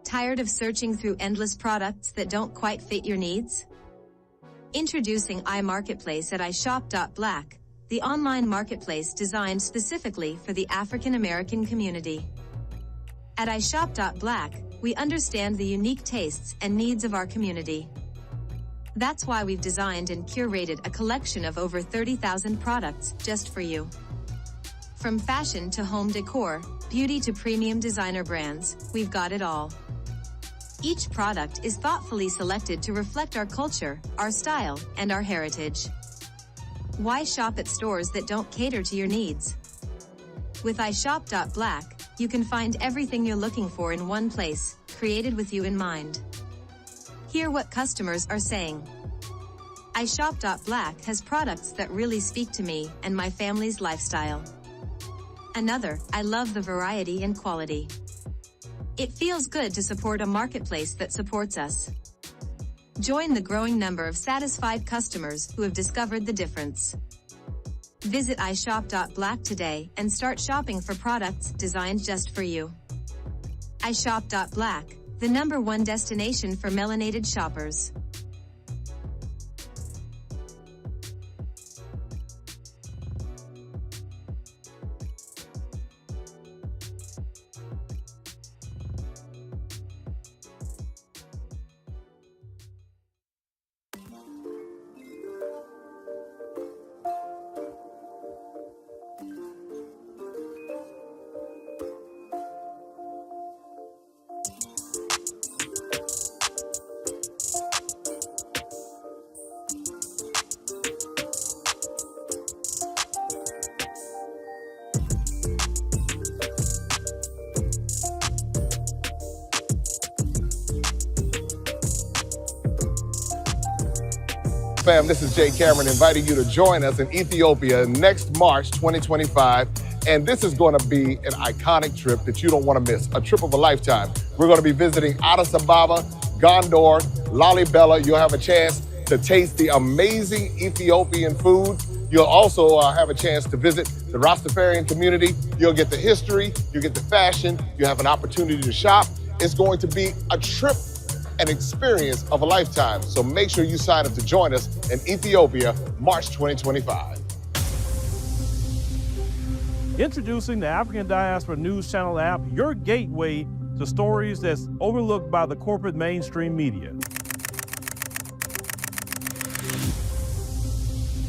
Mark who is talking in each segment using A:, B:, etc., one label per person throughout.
A: Tired of searching through endless products that don't quite fit your needs? Introducing iMarketplace at iShop.Black, the online marketplace designed specifically for the African American community. At iShop.Black, we understand the unique tastes and needs of our community. That's why we've designed and curated a collection of over 30,000 products just for you. From fashion to home decor, beauty to premium designer brands, we've got it all. Each product is thoughtfully selected to reflect our culture, our style, and our heritage. Why shop at stores that don't cater to your needs? With iShop.Black, you can find everything you're looking for in one place, created with you in mind. Hear what customers are saying. iShop.Black has products that really speak to me and my family's lifestyle. Another, I love the variety and quality. It feels good to support a marketplace that supports us. Join the growing number of satisfied customers who have discovered the difference. Visit iShop.Black today and start shopping for products designed just for you. iShop.Black, the #1 destination for melanated shoppers.
B: Fam, this is Jay Cameron inviting you to join us in Ethiopia next March 2025. And this is going to be an iconic trip that you don't want to miss, a trip of a lifetime. We're going to be visiting Addis Ababa, Gondor, Lalibela. You'll have a chance to taste the amazing Ethiopian food. You'll also have a chance to visit the Rastafarian community. You'll get the history, you'll get the fashion, you have an opportunity to shop. It's going to be a trip, an experience of a lifetime. So make sure you sign up to join us in Ethiopia, March 2025.
C: Introducing the African Diaspora News Channel app, your gateway to stories that's overlooked by the corporate mainstream media.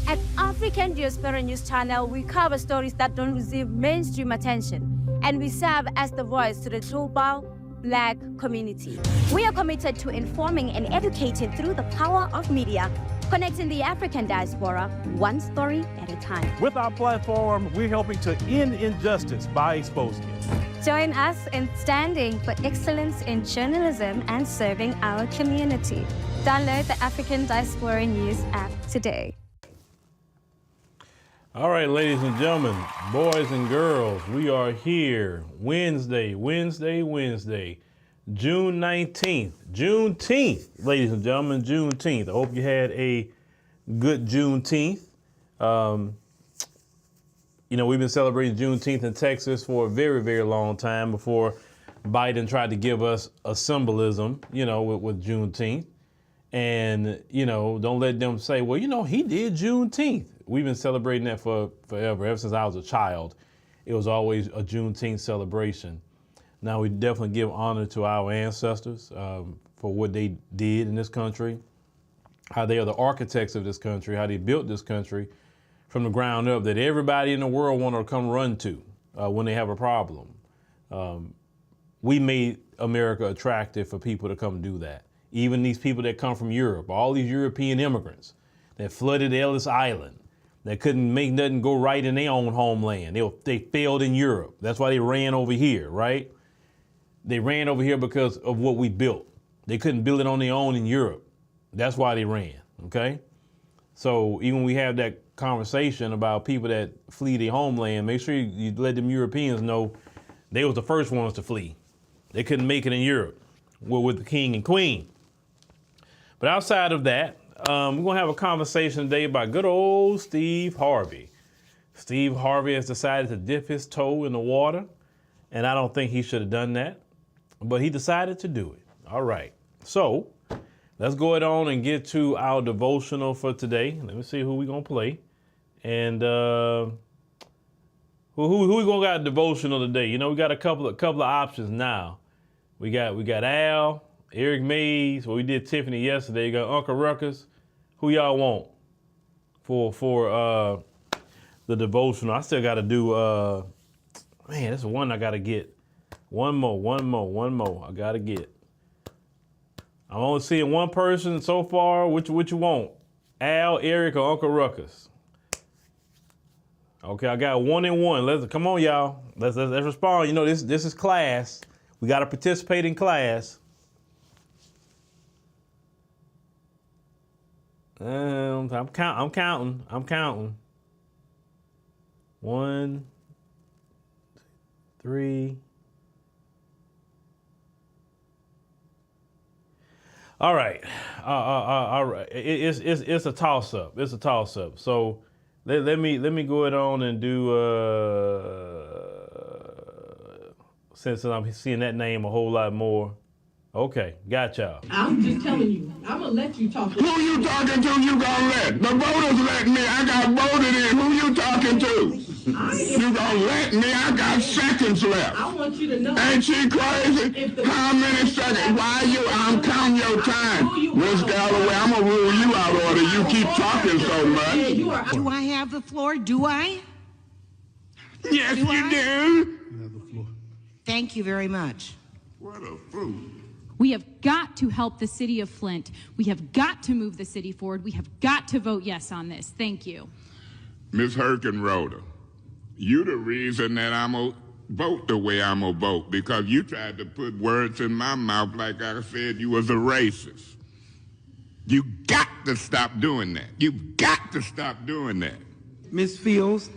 D: At African Diaspora News Channel, we cover stories that don't receive mainstream attention, and we serve as the voice to the global Black community. We are committed to informing and educating through the power of media, connecting the African diaspora one story at a time.
C: With our platform, we're helping to end injustice by exposing it.
D: Join us in standing for excellence in journalism and serving our community. Download the African Diaspora News app today.
C: All right, ladies and gentlemen, boys and girls, we are here Wednesday, June 19th, Juneteenth, ladies and gentlemen, Juneteenth. I hope you had a good Juneteenth. You know, we've been celebrating Juneteenth in Texas for a very, very long time before Biden tried to give us a symbolism, you know, with Juneteenth. And, you know, don't let them say, well, you know, he did Juneteenth. We've been celebrating that for forever. Ever since I was a child, it was always a Juneteenth celebration. Now, we definitely give honor to our ancestors for what they did in this country, how they are the architects of this country, how they built this country from the ground up that everybody in the world want to come run to when they have a problem. We made America attractive for people to come do that. Even these people that come from Europe, all these European immigrants that flooded Ellis Island, that couldn't make nothing go right in their own homeland. They failed in Europe. That's why they ran over here, right? They ran over here because of what we built. They couldn't build it on their own in Europe. That's why they ran, okay? So even when we have that conversation about people that flee their homeland, make sure you let them Europeans know they was the first ones to flee. They couldn't make it in Europe with the king and queen. But outside of that, we're going to have a conversation today about good old Steve Harvey. Steve Harvey has decided to dip his toe in the water, and I don't think he should have done that. but he decided to do it. All right. So let's go ahead on and get to our devotional for today. Let me see who we're going to play. And who we going to got a devotional today? You know, we got a couple of options now. We got Al, Eric Mays. Well, we did Tiffany yesterday. You got Uncle Ruckus. Who y'all want for the devotional? I still got to do, man, that's one I got to get. One more I got to get. I'm only seeing one person so far. Which you want? Al, Eric, or Uncle Ruckus? Okay, I got 1 and 1. Come on, y'all. Let's respond. You know, this is class. We got to participate in class. I'm counting. 1, 3. All right. All right. It's a toss up. It's a toss up. So let me go ahead on and do since I'm seeing that name a whole lot more. Okay, got y'all.
E: I'm just telling you. I'm gonna let you talk.
F: Who you talking to? You gonna let? The voters let me. I got voted in. Who you talking to? You gonna let me? I got seconds left.
E: I want you to know.
F: Ain't she crazy? How many seconds? Why you? I'm counting your time. Miss Galloway, I'm gonna rule you out order. You keep talking so much.
G: Do I have the floor? Do I?
F: Yes, you do.
B: You have the floor.
G: Thank you very much.
F: What a fool.
H: We have got to help the city of Flint. We have got to move the city forward. We have got to vote yes on this. Thank you.
F: Ms. Herkenroder, you the reason that I'm going to vote the way I'm going to vote, because you tried to put words in my mouth like I said you was a racist. You got to stop doing that. You've got to stop doing that.
I: Ms. Fields,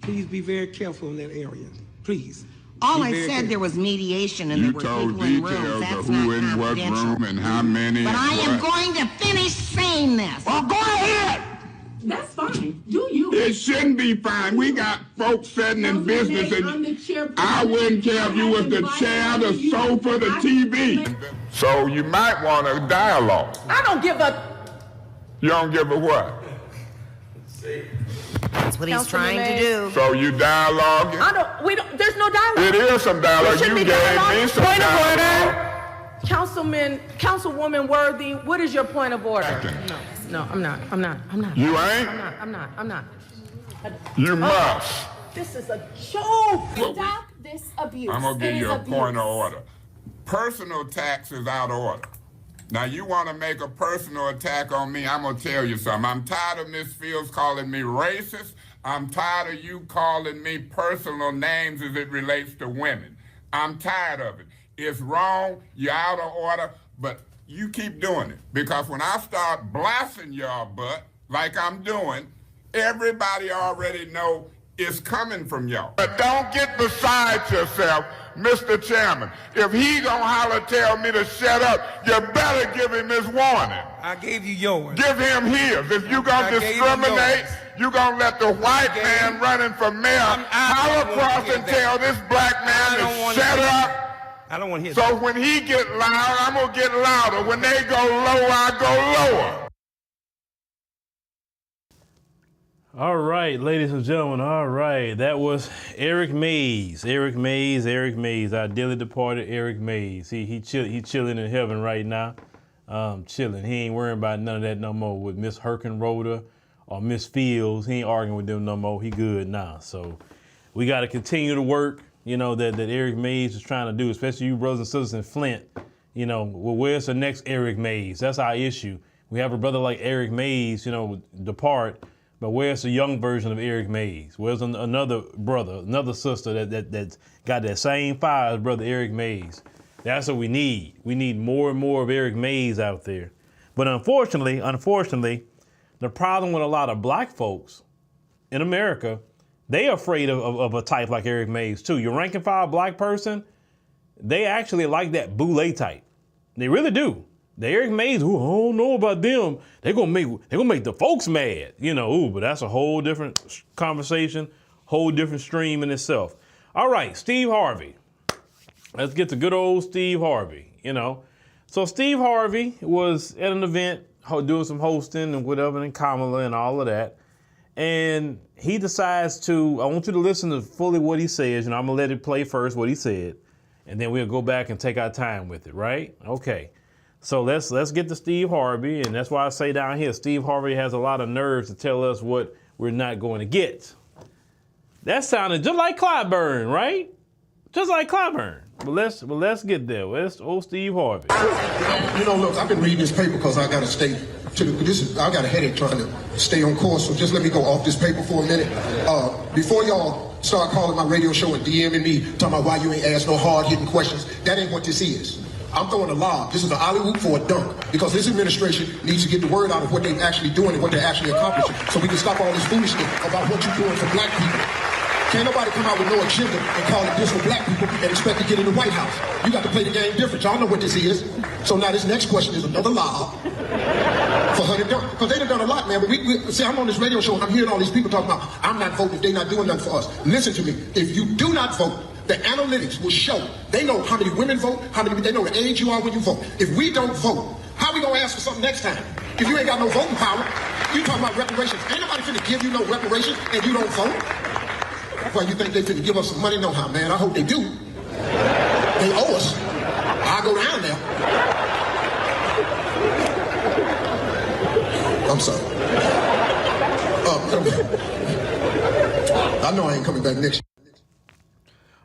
I: please be very careful in that area. Please.
G: All I said, there was mediation and there were people in rooms.
F: You
G: That's
F: told details of who in what room and how many.
G: But I am going to finish saying this.
F: Well, go ahead.
E: That's fine. Do you?
F: It shouldn't be fine. We got folks sitting in business, and I wouldn't care if you was the chair, the sofa, the TV. So you might want a dialogue.
E: I don't give a.
F: You don't give a what?
G: That's what he's trying to do.
F: So you dialoguing?
E: There's no dialogue.
F: It is some dialogue.
E: There
F: You
E: should be
F: gave
E: dialogue.
F: me some
E: Point of
F: dialogue.
E: order. Councilwoman Worthy, what is your point of order? No, I'm not.
F: You ain't?
E: I'm not.
F: You must.
E: This is a joke.
H: Stop this abuse.
F: I'm going to give you a point of order. Personal attacks is out of order. Now, you want to make a personal attack on me, I'm going to tell you something. I'm tired of Ms. Fields calling me racist. I'm tired of you calling me personal names as it relates to women. I'm tired of it. It's wrong. You're out of order. But you keep doing it. Because when I start blasting your butt, like I'm doing, everybody already know it's coming from y'all. But don't get beside yourself, Mr. Chairman. If he gonna holler tell me to shut up, you better give him his warning.
I: I gave you yours.
F: Give him his. If you gonna discriminate, you gonna let the white man running for mayor holler across and tell this black man to shut up.
I: I don't want to hear
F: So
I: that.
F: when he get loud, I'm gonna get louder. When they go low, I go lower.
C: All right, ladies and gentlemen. All right, that was Eric Mays. Our dearly departed Eric Mays. He chilling in heaven right now. Chilling. He ain't worrying about none of that no more with Miss Herkenroder or Miss Fields. He ain't arguing with them no more. He good now. So we got to continue to work. You know that Eric Mays is trying to do, especially you brothers and sisters in Flint. You know, well, where's the next Eric Mays? That's our issue. We have a brother like Eric Mays, you know, depart. But where's the young version of Eric Mays? Where's another brother, another sister that's got that same fire as brother Eric Mays? That's what we need. We need more and more of Eric Mays out there. But unfortunately, the problem with a lot of black folks in America, they're afraid of a type like Eric Mays too. Your rank and file black person, they actually like that boule type. They really do. The Eric Mays, who I don't know about them, they're gonna make the folks mad, you know. But that's a whole different conversation, whole different stream in itself. All right, Steve Harvey. Let's get to good old Steve Harvey, you know. So Steve Harvey was at an event doing some hosting and whatever, and Kamala and all of that. And he decides I want you to listen to fully what he says. You know, I'm going to let it play first, what he said. And then we'll go back and take our time with it, right? Okay. So let's get to Steve Harvey. And that's why I say down here, Steve Harvey has a lot of nerves to tell us what we're not going to get. That sounded just like Clyburn, right? Just like Clyburn. But let's get there. Where's old Steve Harvey?
J: You know, look, I've been reading this paper because I got to stay I got a headache trying to stay on course, so just let me go off this paper for a minute. Before y'all start calling my radio show and DMing me, talking about why you ain't asked no hard-hitting questions, that ain't what this is. I'm throwing a lob. This is an alley-oop for a dunk, because this administration needs to get the word out of what they're actually doing and what they're actually accomplishing, so we can stop all this foolishness about what you're doing for black people. Can't nobody come out with no agenda and call it this for black people and expect to get in the White House. You got to play the game different. Y'all know what this is. So now this next question is another lob for her to dunk. Because they done done a lot, man. But see, I'm on this radio show and I'm hearing all these people talking about, I'm not voting if they're not doing nothing for us. Listen to me. If you do not vote, the analytics will show. They know how many women vote, they know the age you are when you vote. If we don't vote, how we gonna ask for something next time? If you ain't got no voting power, you talking about reparations. Ain't nobody finna give you no reparations and you don't vote. Well, you think they finna give us some money? No, how, man? I hope they do. They owe us. I'll go down there. I'm sorry. I know I ain't coming back next year.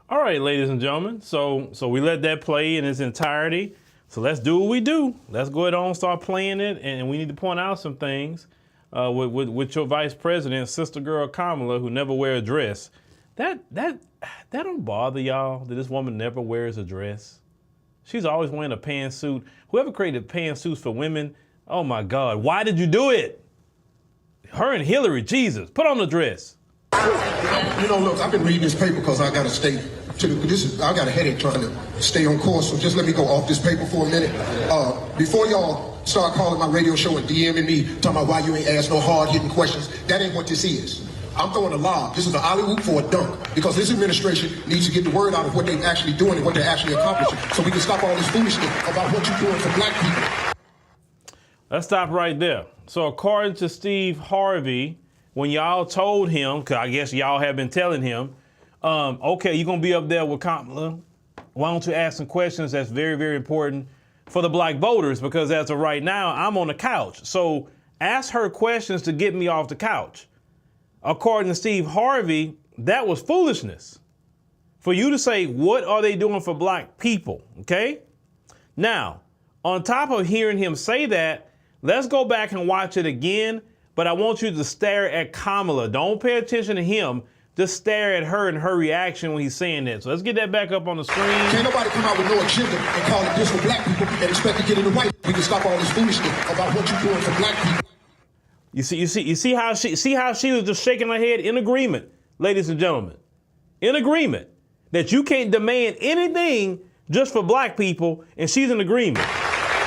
C: All right, ladies and gentlemen. So we let that play in its entirety. So let's do what we do. Let's go ahead on and start playing it. And we need to point out some things with your vice president, sister girl Kamala, who never wear a dress. That don't bother y'all that this woman never wears a dress. She's always wearing a pantsuit. Whoever created pantsuits for women, oh my God, why did you do it? Her and Hillary, Jesus, put on the dress.
J: You know, look, I've been reading this paper because I got to stay I got a headache trying to stay on course, so just let me go off this paper for a minute. Before y'all start calling my radio show and DMing me, talking about why you ain't asked no hard-hitting questions, that ain't what this is. I'm throwing a lob. This is an alley-oop for a dunk, because this administration needs to get the word out of what they're actually doing and what they're actually accomplishing, so we can stop all this foolishness about what you're doing for black people.
C: Let's stop right there. So according to Steve Harvey, when y'all told him, because I guess y'all have been telling him, okay, you're going to be up there with Kamala, why don't you ask some questions that's very, very important for the black voters, because as of right now, I'm on the couch. So ask her questions to get me off the couch. According to Steve Harvey, that was foolishness. For you to say, what are they doing for black people, okay? Now, on top of hearing him say that, let's go back and watch it again, but I want you to stare at Kamala. Don't pay attention to him. Just stare at her and her reaction when he's saying that. So let's get that back up on the screen.
J: Can't nobody come out with no agenda and call it this for black people and expect to get in the White House. We can stop all this foolishness about what you're doing for black people.
C: You see how she was just shaking her head in agreement, ladies and gentlemen, in agreement that you can't demand anything just for black people, and she's in agreement.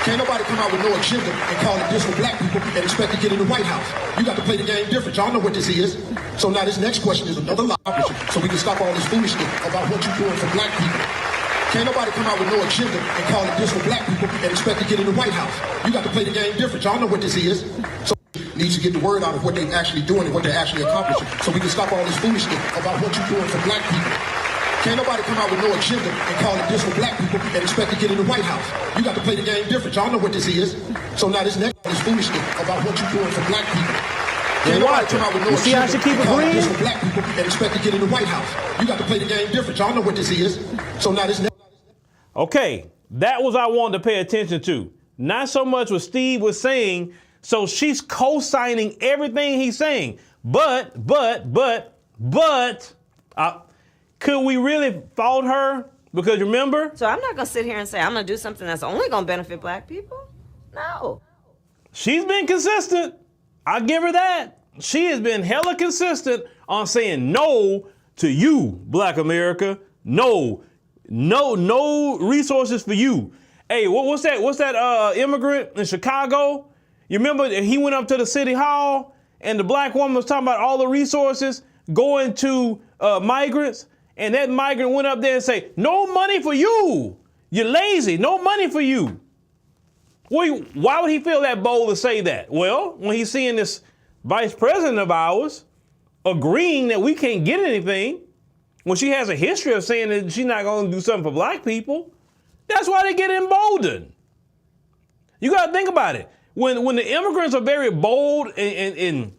J: Can't nobody come out with no agenda and call it this for black people and expect to get in the White House. You got to play the game different. Y'all know what this is. So now this next question is another lob, so we can stop all this foolishness about what you're doing for black people. Can't nobody come out with no agenda and call it this for black people and expect to get in the White House. You got to play the game different. Y'all know what this is. So needs to get the word out of what they're actually doing and what they're actually accomplishing, so we can stop all this foolishness about what you're doing for black people. Can't nobody come out with no agenda and call it this for black people and expect to get in the White House. You got to play the game different. Y'all know what this is. So now this next is foolishness about what you're doing for black people. Can't nobody come out with no
C: you see how she keep agreeing?
J: This for black people and expect to get in the White House. You got to play the game different. Y'all know what this is. So now this next.
C: Okay, that was I wanted to pay attention to. Not so much what Steve was saying. So she's co-signing everything he's saying. But, could we really fault her? Because remember?
K: So I'm not going to sit here and say I'm going to do something that's only going to benefit black people. No.
C: She's been consistent. I give her that. She has been hella consistent on saying no to you, black America. No resources for you. Hey, what's that immigrant in Chicago? You remember he went up to the city hall and the black woman was talking about all the resources going to migrants, and that migrant went up there and say, no money for you. You're lazy. No money for you. Well, why would he feel that bold to say that? Well, when he's seeing this vice president of ours agreeing that we can't get anything, when she has a history of saying that she's not going to do something for black people, that's why they get emboldened. You got to think about it. When the immigrants are very bold and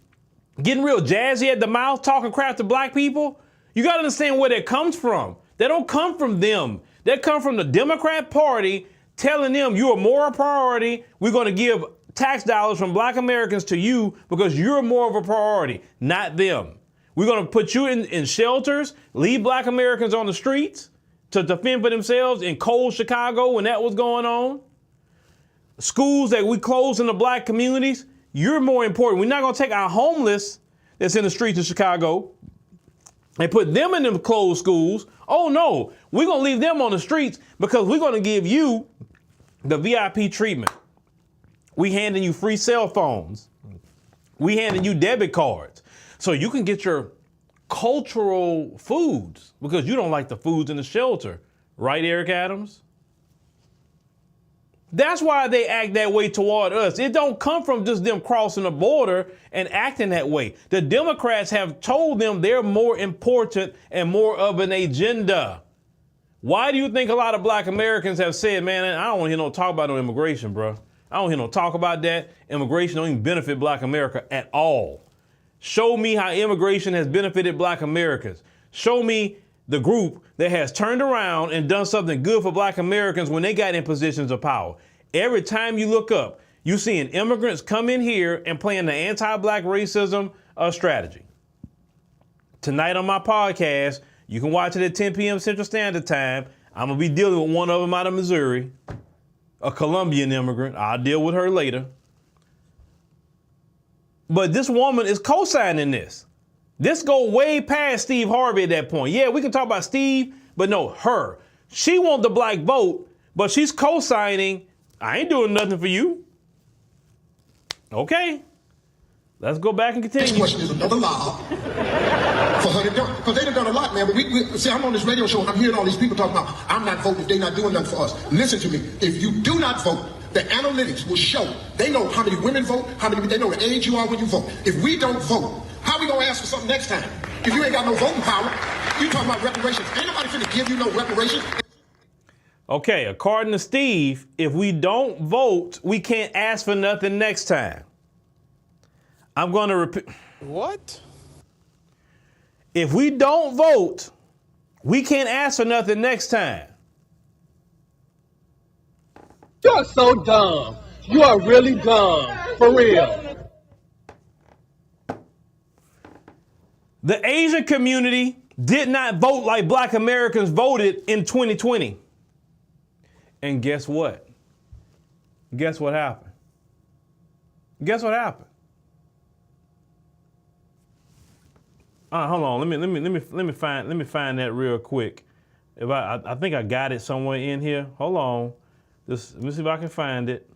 C: getting real jazzy at the mouth, talking crap to black people, you got to understand where that comes from. They don't come from them. They come from the Democrat Party telling them you're more a priority. We're going to give tax dollars from black Americans to you because you're more of a priority, not them. We're going to put you in shelters, leave black Americans on the streets to fend for themselves in cold Chicago when that was going on. Schools that we close in the black communities, you're more important. We're not going to take our homeless that's in the streets of Chicago and put them in them closed schools. Oh no, we're going to leave them on the streets because we're going to give you the VIP treatment. We handing you free cell phones. We handing you debit cards so you can get your cultural foods because you don't like the foods in the shelter. Right, Eric Adams? That's why they act that way toward us. It don't come from just them crossing the border and acting that way. The Democrats have told them they're more important and more of an agenda. Why do you think a lot of black Americans have said, man, I don't want to hear no talk about no immigration, bro. I don't hear no talk about that. Immigration don't even benefit black America at all. Show me how immigration has benefited black Americans. Show me the group that has turned around and done something good for black Americans when they got in positions of power. Every time you look up, you're seeing immigrants come in here and playing the anti-black racism strategy. Tonight on my podcast, you can watch it at 10 p.m. Central Standard Time. I'm going to be dealing with one of them out of Missouri, a Colombian immigrant. I'll deal with her later. But this woman is co-signing this. This go way past Steve Harvey at that point. Yeah, we can talk about Steve, but no, her. She wants the black vote, but she's co-signing, I ain't doing nothing for you. Okay. Let's go back and continue.
J: This question is another lie for her to do. Because they done done a lot, man. But we see, I'm on this radio show and I'm hearing all these people talking about, I'm not voting if they're not doing nothing for us. Listen to me. If you do not vote, the analytics will show. They know how many women vote, they know the age you are when you vote. If we don't vote, how are we going to ask for something next time? If you ain't got no voting power, you talking about reparations. Ain't nobody finna give you no reparations.
C: Okay, according to Steve, if we don't vote, we can't ask for nothing next time. I'm going to repeat.
L: What?
C: If we don't vote, we can't ask for nothing next time.
L: You're so dumb. You are really dumb. For real.
C: The Asian community did not vote like black Americans voted in 2020. And guess what? Guess what happened? Guess what happened? Hold on. Let me find that real quick. If I think I got it somewhere in here. Hold on. Let me see if I can find it.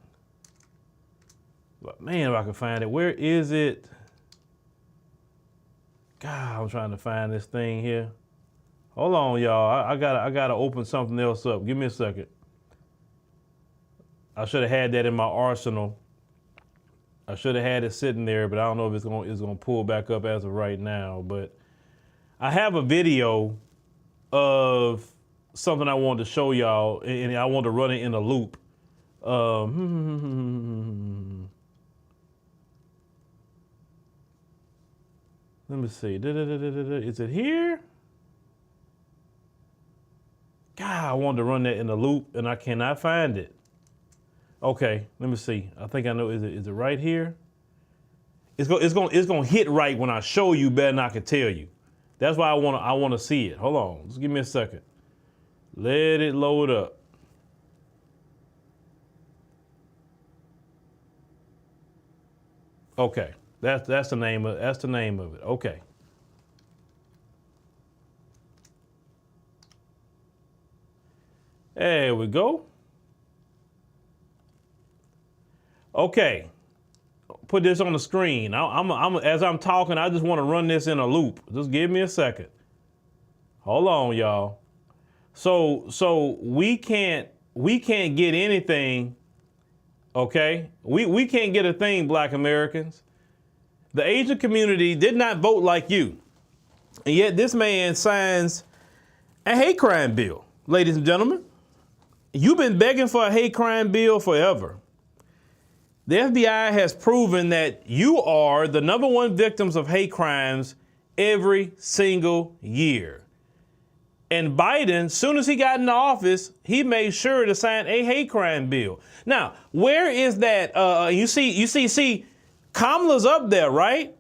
C: Man, if I can find it. Where is it? God, I'm trying to find this thing here. Hold on, y'all. I gotta open something else up. Give me a second. I should have had that in my arsenal. I should have had it sitting there, but I don't know if it's gonna pull back up as of right now. But I have a video of something I wanted to show y'all, and I want to run it in a loop. Let me see. Is it here? God, I wanted to run that in a loop, and I cannot find it. Okay, let me see. I think I know. Is it right here? It's gonna hit right when I show you better than I can tell you. That's why I wanna see it. Hold on, just give me a second. Let it load up. Okay, that's the name of it. Okay. There we go. Okay, put this on the screen. As I'm talking, I just want to run this in a loop. Just give me a second. Hold on, y'all. So we can't get anything, okay? We can't get a thing, Black Americans. The Asian community did not vote like you. And yet this man signs a hate crime bill, ladies and gentlemen. You've been begging for a hate crime bill forever. The FBI has proven that you are the #1 victims of hate crimes every single year. And Biden, soon as he got into office, he made sure to sign a hate crime bill. Now, where is that? You see, Kamala's up there, right?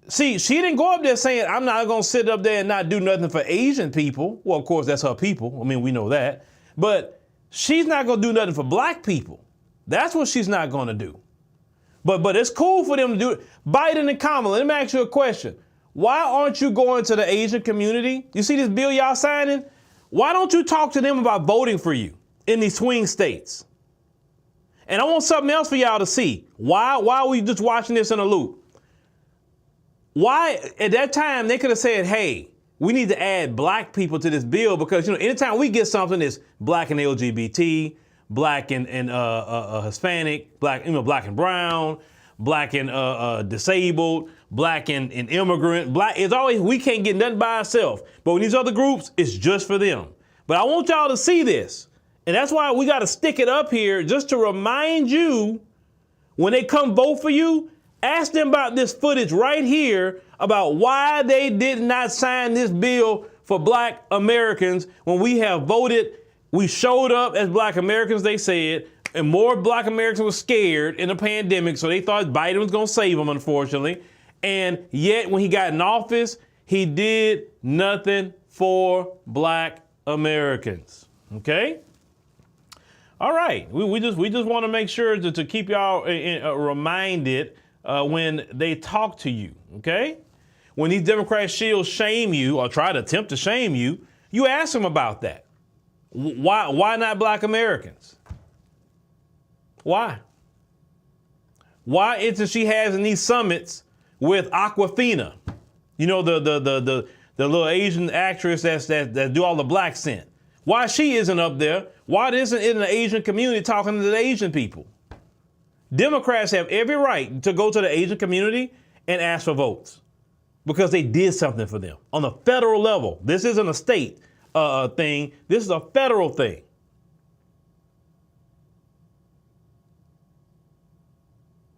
C: See, she didn't go up there saying, I'm not going to sit up there and not do nothing for Asian people. Well, of course, that's her people. I mean, we know that. But she's not going to do nothing for Black people. That's what she's not going to do. But it's cool for them to do it. Biden and Kamala, let me ask you a question. Why aren't you going to the Asian community? You see this bill y'all signing? Why don't you talk to them about voting for you in these swing states? And I want something else for y'all to see. Why are we just watching this in a loop? Why, at that time, they could have said, hey, we need to add Black people to this bill because, anytime we get something that's Black and LGBT, Black and Hispanic, Black and brown, Black and disabled, Black and immigrant, Black, it's always, we can't get nothing by ourselves. But when these other groups, it's just for them. But I want y'all to see this. And that's why we got to stick it up here just to remind you, when they come vote for you, ask them about this footage right here about why they did not sign this bill for Black Americans when we have voted. We showed up as Black Americans, they said, and more Black Americans were scared in the pandemic, so they thought Biden was going to save them, unfortunately. And yet, when he got in office, he did nothing for Black Americans. Okay? All right. We just want to make sure to keep y'all reminded when they talk to you. Okay? When these Democrat shills shame you or try to attempt to shame you, you ask them about that. Why not Black Americans? Why? Why isn't she having these summits with Aquafina? The little Asian actress that do all the black scent. Why she isn't up there? Why isn't it in the Asian community talking to the Asian people? Democrats have every right to go to the Asian community and ask for votes because they did something for them on the federal level. This isn't a state thing. This is a federal thing.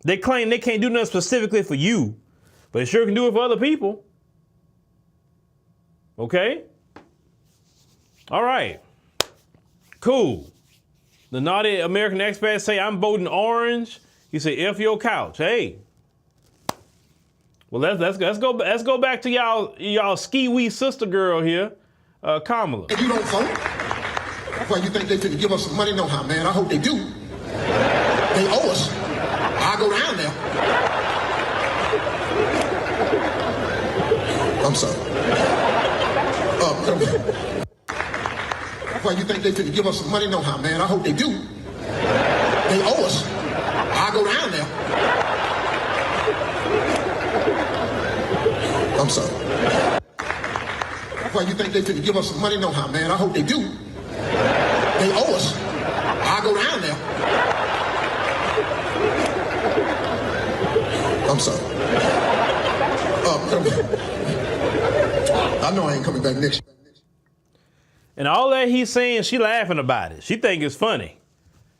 C: They claim they can't do nothing specifically for you, but they sure can do it for other people. Okay? All right. Cool. The naughty American expats say, I'm voting orange. You say, F your couch. Hey. Well, let's go back to y'all ski-wee sister girl here, Kamala.
J: If you don't vote, why you think they finna give us some money? No, how, man? I hope they do. They owe us. I'll go down there. I'm sorry. Why you think they finna give us some money? No, how, man? I hope they do. They owe us. I'll go down there. I'm sorry. Why you think they finna give us some money? No, how, man? I hope they do. They owe us. I'll go down there. I'm sorry. I know I ain't coming back next year.
C: And all that he's saying, she laughing about it. She think it's funny.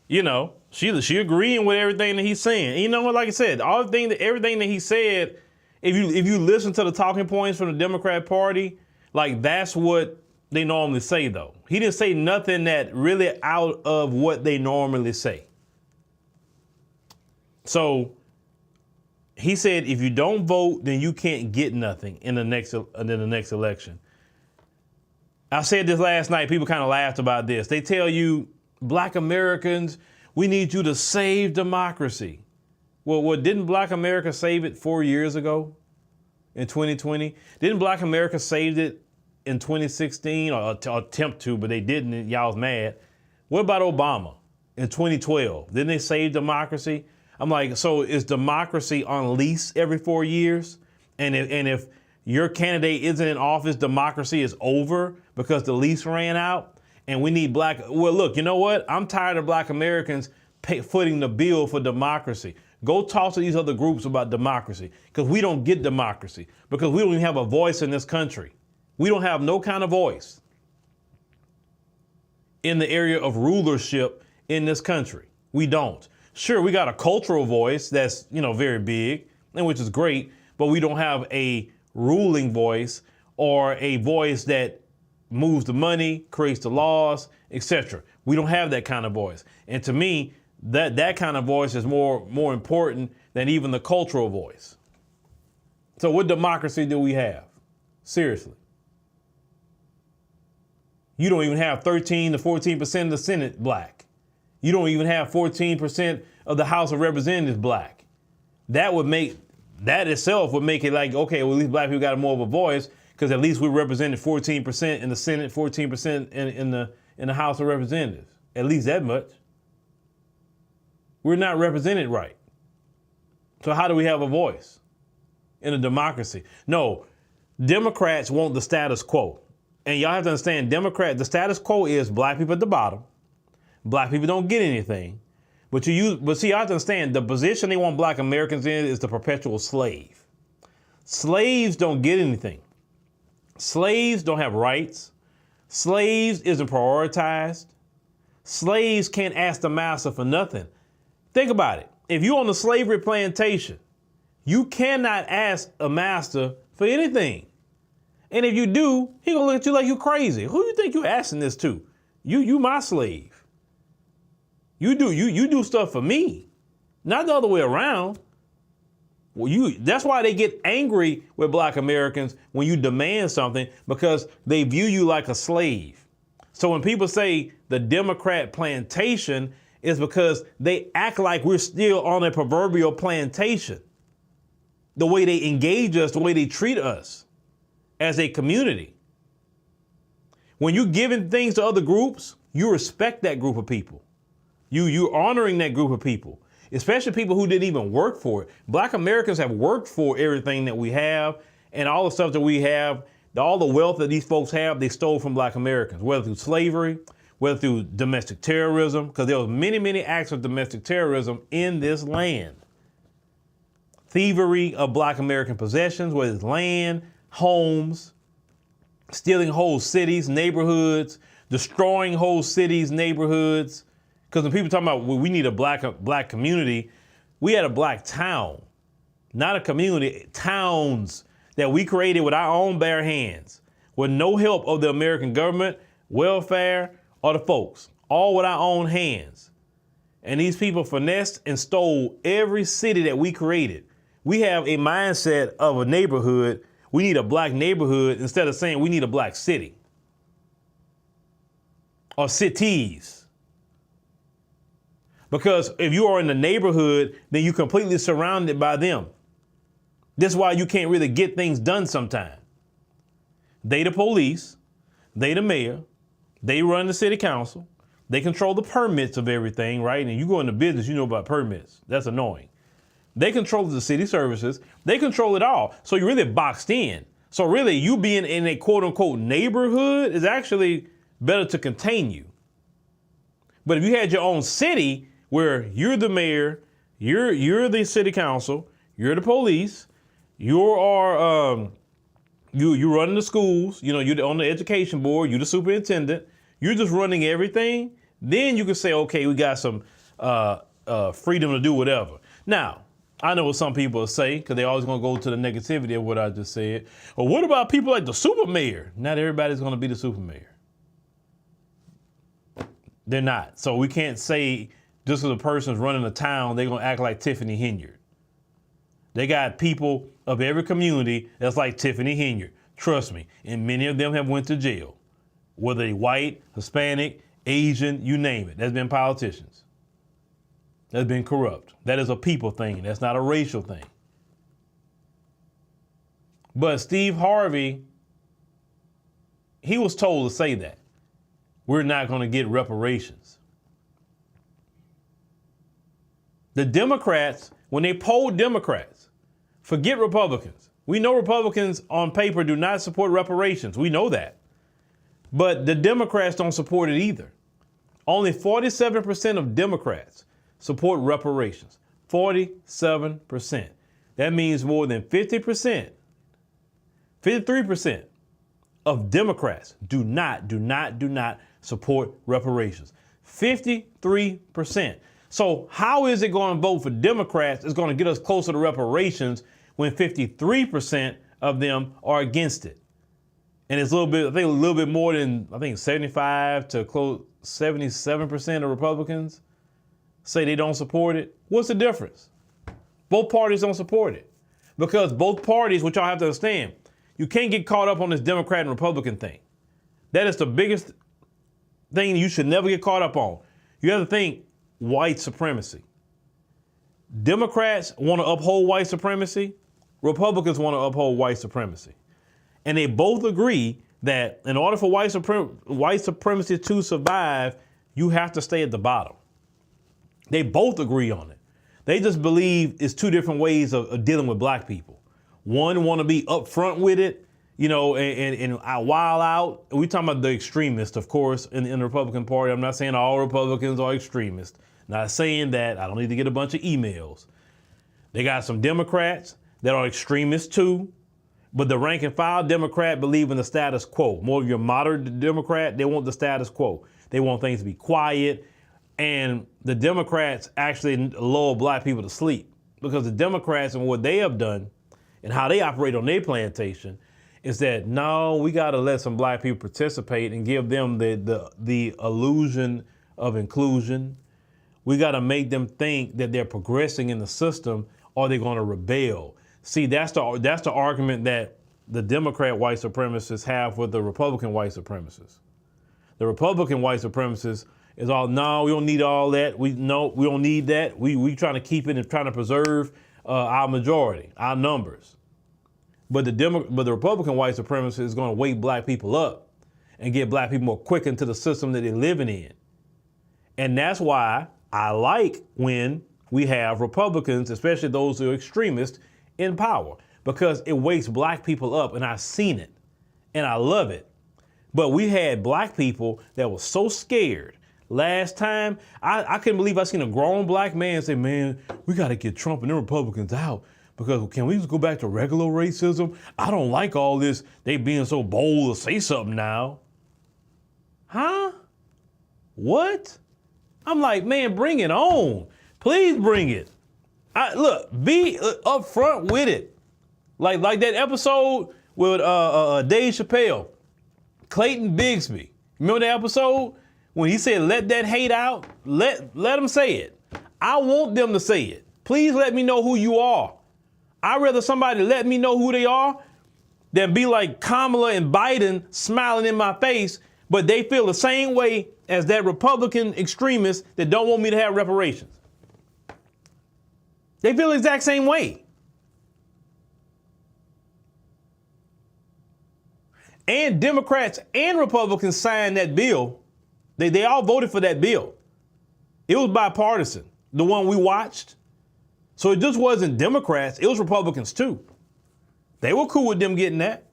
C: She agreeing with everything that he's saying. And you know what? Like I said, everything that he said, if you listen to the talking points from the Democrat Party, like that's what they normally say, though. He didn't say nothing that really out of what they normally say. So he said, if you don't vote, then you can't get nothing in the next election. I said this last night. People kind of laughed about this. They tell you, Black Americans, we need you to save democracy. Well, didn't Black America save it 4 years ago in 2020? Didn't Black America save it in 2016 or attempt to, but they didn't and y'all was mad? What about Obama in 2012? Didn't they save democracy? I'm like, so is democracy on lease every 4 years? And if your candidate isn't in office, democracy is over because the lease ran out and we need black. Well, look, you know what? I'm tired of black Americans footing the bill for democracy. Go talk to these other groups about democracy, because we don't get democracy, because we don't even have a voice in this country. We don't have no kind of voice in the area of rulership in this country. We don't. Sure, we got a cultural voice that's, very big, and which is great, but we don't have a ruling voice or a voice that moves the money, creates the laws, etc. We don't have that kind of voice. And to me, that kind of voice is more important than even the cultural voice. So what democracy do we have? Seriously. You don't even have 13 to 14% of the Senate black. You don't even have 14% of the House of Representatives black. That itself would make it like, okay, well, at least black people got more of a voice, because at least we represented 14% in the Senate, 14% in the House of Representatives. At least that much. We're not represented right. So how do we have a voice in a democracy? No, Democrats want the status quo. And y'all have to understand, the status quo is black people at the bottom. Black people don't get anything. But see, you have to understand, the position they want black Americans in is the perpetual slave. Slaves don't get anything. Slaves don't have rights. Slaves isn't prioritized. Slaves can't ask the master for nothing. Think about it. If you're on a slavery plantation, you cannot ask a master for anything. And if you do, he gonna look at you like you crazy. Who you think you asking this to? You my slave. You do stuff for me, not the other way around. Well, that's why they get angry with black Americans when you demand something, because they view you like a slave. So when people say the Democrat plantation, is because they act like we're still on a proverbial plantation. The way they engage us, the way they treat us as a community. When you're giving things to other groups, you respect that group of people. You're honoring that group of people, especially people who didn't even work for it. Black Americans have worked for everything that we have, and all the stuff that we have, all the wealth that these folks have, they stole from black Americans, whether through slavery, whether through domestic terrorism, because there was many acts of domestic terrorism in this land. Thievery of black American possessions, whether it's land, homes, stealing whole cities, neighborhoods, destroying whole cities, neighborhoods. Because when people talk about, well, we need a black community, we had a black town, not a community, towns that we created with our own bare hands, with no help of the American government, welfare, or the folks, all with our own hands. And these people finessed and stole every city that we created. We have a mindset of a neighborhood. We need a black neighborhood instead of saying we need a black city or cities. Because if you are in the neighborhood, then you're completely surrounded by them. This is why you can't really get things done sometimes. They the police, they the mayor, they run the city council, they control the permits of everything, right? And you go into business, you know about permits. That's annoying. They control the city services, they control it all. So you're really boxed in. So really, you being in a quote unquote neighborhood is actually better to contain you. But if you had your own city where you're the mayor, you're the city council, you're the police, you're running the schools, you're on the education board, you're the superintendent, you're just running everything, then you can say, okay, we got some freedom to do whatever. Now, I know what some people say, because they're always going to go to the negativity of what I just said. Well, what about people like the super mayor? Not everybody's going to be the super mayor. They're not. So we can't say just because a person's running a town, they're going to act like Tiffany Henyard. They got people of every community that's like Tiffany Henyard. Trust me. And many of them have went to jail. Whether they white, Hispanic, Asian, you name it. That's been politicians. That's been corrupt. That is a people thing. That's not a racial thing. But Steve Harvey, he was told to say that. We're not going to get reparations. The Democrats, when they polled Democrats, forget Republicans, We know Republicans on paper do not support reparations. We know that. But the Democrats don't support it either. Only 47% of Democrats support reparations. 47%. That means more than 50%, 53% of Democrats do not support reparations. 53%. So how is it going to vote for Democrats is going to get us closer to reparations when 53% of them are against it? And it's a little bit more than, 75 to close 77% of Republicans say they don't support it. What's the difference? Both parties don't support it. Because both parties, which y'all have to understand, you can't get caught up on this Democrat and Republican thing. That is the biggest thing you should never get caught up on. You have to think white supremacy. Democrats want to uphold white supremacy. Republicans want to uphold white supremacy. And they both agree that in order for white supremacy to survive, you have to stay at the bottom. They both agree on it. They just believe it's two different ways of dealing with black people. One want to be upfront with it, and wild out. We talking about the extremists, of course, in the Republican Party. I'm not saying all Republicans are extremists. Not saying that. I don't need to get a bunch of emails. They got some Democrats that are extremists too, but the rank and file Democrat believe in the status quo. More of your moderate Democrat, they want the status quo. They want things to be quiet. And the Democrats actually lull black people to sleep, because the Democrats and what they have done and how they operate on their plantation is that, no, we got to let some black people participate and give them the illusion of inclusion. We got to make them think that they're progressing in the system, or they're going to rebel. See, that's the argument that the Democrat white supremacists have with the Republican white supremacists. The Republican white supremacists is all, no, we don't need all that. We don't need that. We trying to keep it and trying to preserve our majority, our numbers. But the Republican white supremacist is going to wake black people up and get black people more quick into the system that they're living in. And that's why I like when we have Republicans, especially those who are extremists, in power, because it wakes black people up, and I've seen it, and I love it. But we had black people that were so scared. Last time, I couldn't believe I seen a grown black man say, man, we got to get Trump and the Republicans out, because can we just go back to regular racism? I don't like all this, they being so bold to say something now. Huh? What? I'm like, man, bring it on. Please bring it. Be upfront with it. Like that episode with Dave Chappelle, Clayton Bigsby. Remember that episode? When he said, let that hate out, let them say it. I want them to say it. Please let me know who you are. I'd rather somebody let me know who they are than be like Kamala and Biden smiling in my face, but they feel the same way as that Republican extremist that don't want me to have reparations. They feel the exact same way. And Democrats and Republicans signed that bill. They all voted for that bill. It was bipartisan, the one we watched. So it just wasn't Democrats, it was Republicans too. They were cool with them getting that.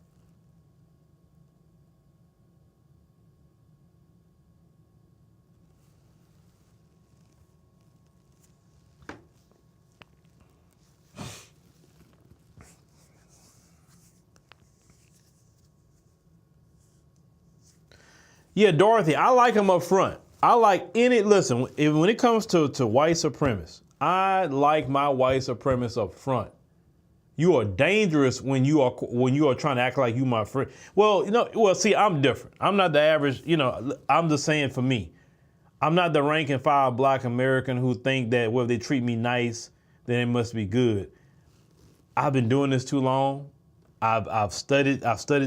C: Yeah, Dorothy, I like them up front. I like listen, when it comes to white supremacists, I like my white supremacists up front. You are dangerous when you are trying to act like you my friend. Well, see, I'm different. I'm not the average, I'm just saying for me. I'm not the rank and file black American who think that, well, if they treat me nice, then it must be good. I've been doing this too long. I've studied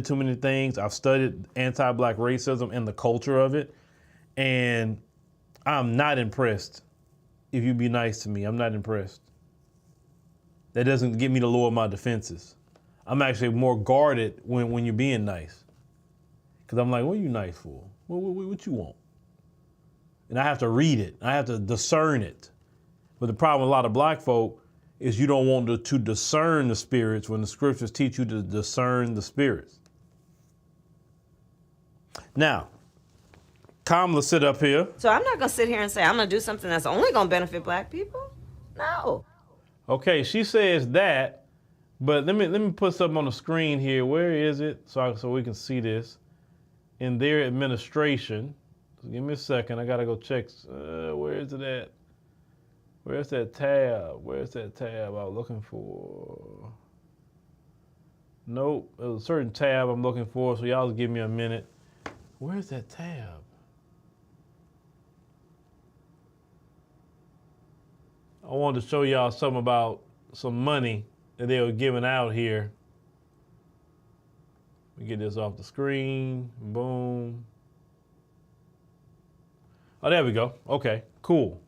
C: too many things. I've studied anti-black racism and the culture of it. And I'm not impressed if you be nice to me. I'm not impressed. That doesn't get me to lower my defenses. I'm actually more guarded when you're being nice. Because I'm like, what are you nice for? What you want? And I have to read it. I have to discern it. But the problem with a lot of black folk is you don't want to discern the spirits when the scriptures teach you to discern the spirits. Now, Kamala sit up here.
K: So I'm not going to sit here and say I'm going to do something that's only going to benefit black people. No.
C: Okay, she says that, but let me put something on the screen here. Where is it? So we can see this. In their administration. So give me a second. I got to go check. Where is it at? Where's that tab? Where's that tab I was looking for? Nope. There's a certain tab I'm looking for, so y'all just give me a minute. Where's that tab? I wanted to show y'all something about some money that they were giving out here. Let me get this off the screen. Boom. Oh, there we go. Okay, cool.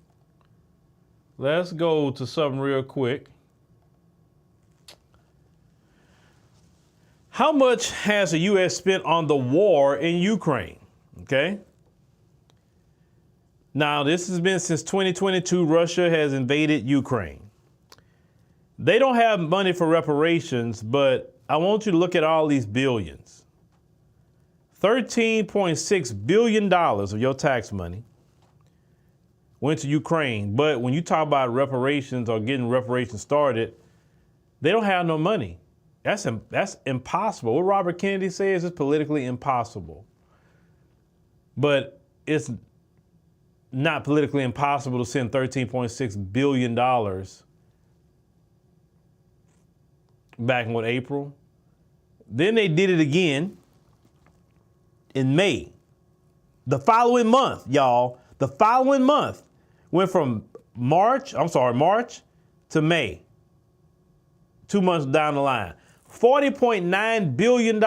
C: Let's go to something real quick. How much has the U.S. spent on the war in Ukraine? Okay. Now, this has been since 2022. Russia has invaded Ukraine. They don't have money for reparations, but I want you to look at all these billions. $13.6 billion of your tax money went to Ukraine. But when you talk about reparations or getting reparations started, they don't have no money. That's impossible. What Robert Kennedy says is politically impossible. But it's not politically impossible to send $13.6 billion back in April. Then they did it again in May. The following month, y'all, the following month went from March to May. 2 months down the line. $40.9 billion.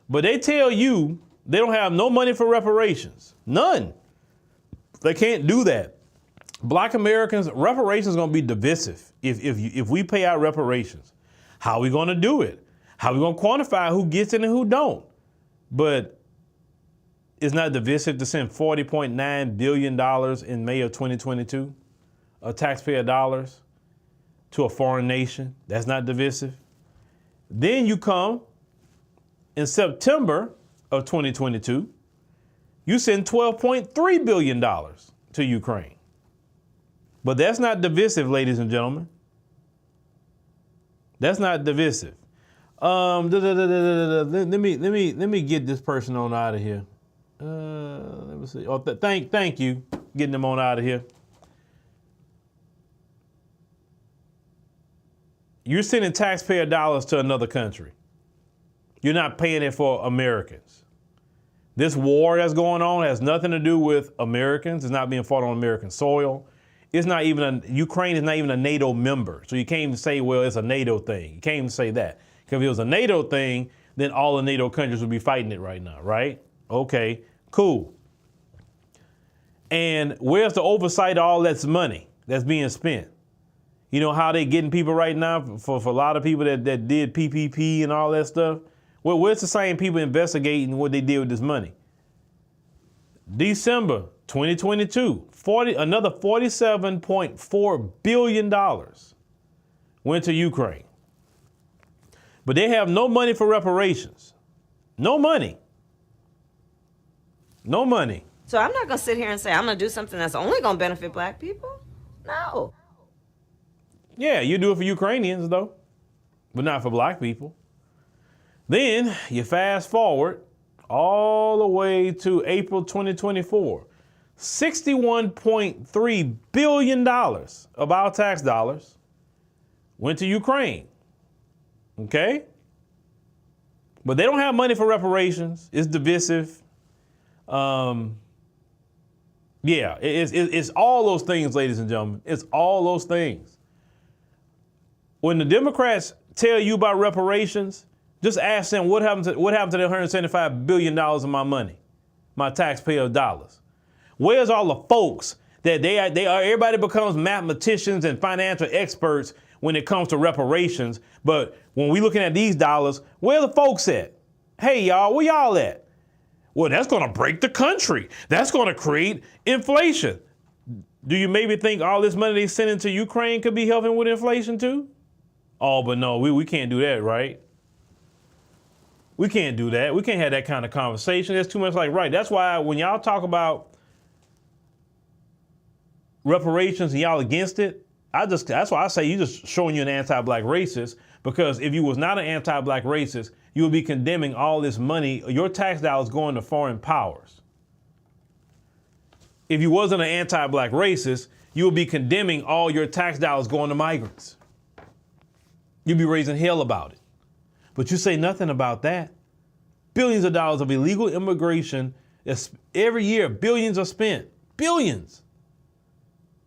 C: But they tell you they don't have no money for reparations. None. They can't do that. Black Americans, reparations is going to be divisive if we pay out reparations. How are we going to do it? How are we going to quantify who gets it and who don't? But it's not divisive to send $40.9 billion in May of 2022 of taxpayer dollars to a foreign nation. That's not divisive. Then you come in September of 2022, you send $12.3 billion to Ukraine. But that's not divisive, ladies and gentlemen. That's not divisive. Let me get this person on out of here. Let me see. Oh, thank you, getting them on out of here. You're sending taxpayer dollars to another country. You're not paying it for Americans. This war that's going on has nothing to do with Americans. It's not being fought on American soil. Ukraine is not even a NATO member. So you can't even say, well, it's a NATO thing. You can't even say that. Because if it was a NATO thing, then all the NATO countries would be fighting it right now, right? Okay, cool. And where's the oversight of all that's money that's being spent? You know how they getting people right now for a lot of people that did PPP and all that stuff? Well, where's the same people investigating what they did with this money? December 2022, another $47.4 billion went to Ukraine. But they have no money for reparations. No money. No money.
K: So I'm not going to sit here and say I'm going to do something that's only going to benefit black people. No.
C: Yeah, you do it for Ukrainians, though, but not for black people. Then you fast forward all the way to April 2024. $61.3 billion of our tax dollars went to Ukraine. Okay? But they don't have money for reparations. It's divisive. It's all those things, ladies and gentlemen. It's all those things. When the Democrats tell you about reparations, just ask them what happened to the $175 billion of my money, my taxpayer dollars. Where's all the folks that everybody becomes mathematicians and financial experts when it comes to reparations, but when we looking at these dollars, where the folks at? Hey y'all, where y'all at? Well, that's gonna break the country. That's gonna create inflation. Do you maybe think all this money they send into Ukraine could be helping with inflation too? Oh, but no, we can't do that, right? We can't do that. We can't have that kind of conversation. That's too much like right. That's why when y'all talk about reparations and y'all against it, that's why I say you just showing you an anti-black racist, because if you was not an anti-black racist, you would be condemning all this money, your tax dollars going to foreign powers. If you wasn't an anti-black racist, you would be condemning all your tax dollars going to migrants. You'd be raising hell about it. But you say nothing about that. Billions of dollars of illegal immigration, every year, billions are spent. Billions.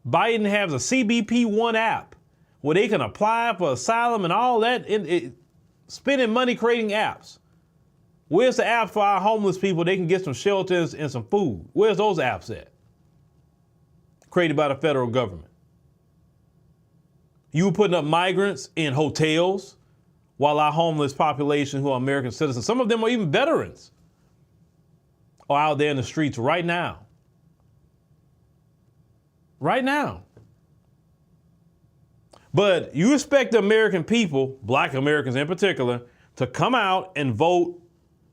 C: Biden has a CBP One app where they can apply for asylum and all that, spending money creating apps. Where's the app for our homeless people? They can get some shelters and some food. Where's those apps at? Created by the federal government. You were putting up migrants in hotels while our homeless population who are American citizens, some of them are even veterans, are out there in the streets right now. Right now. But you expect the American people, black Americans in particular, to come out and vote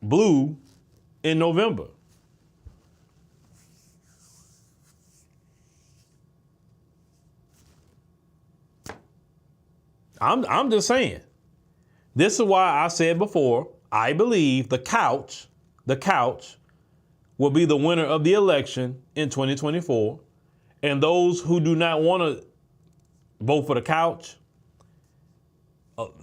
C: blue in November. I'm just saying. This is why I said before, I believe the couch will be the winner of the election in 2024. And those who do not want to vote for the couch,